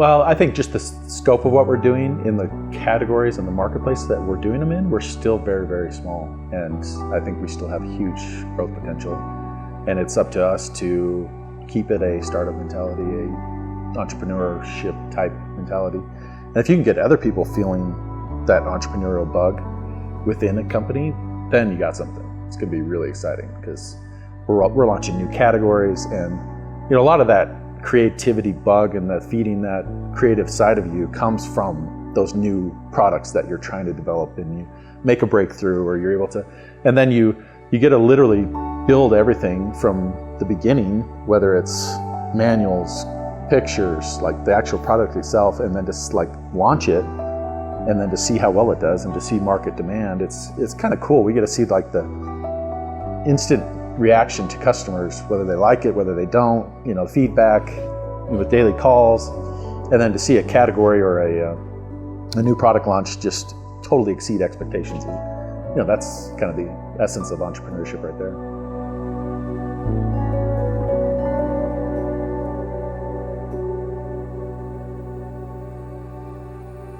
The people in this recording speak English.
Well, I think just the scope of what we're doing in the categories and the marketplace that we're doing them in, we're still very, very small. And I think we still have huge growth potential. And it's up to us to keep it a startup mentality, a entrepreneurship type mentality. And if you can get other people feeling that entrepreneurial bug within a company, then you got something. It's going to be really exciting because we're launching new categories, and a lot of that creativity bug and the feeding that creative side of you comes from those new products that you're trying to develop, and you make a breakthrough, or you're able to, and then you get to literally build everything from the beginning, whether it's manuals, pictures, like the actual product itself, and then just like launch it, and then to see how well it does and to see market demand. It's kind of cool. We get to see like the instant reaction to customers, whether they like it, whether they don't, feedback with daily calls, and then to see a category or a new product launch just totally exceed expectations. That's kind of the essence of entrepreneurship right there.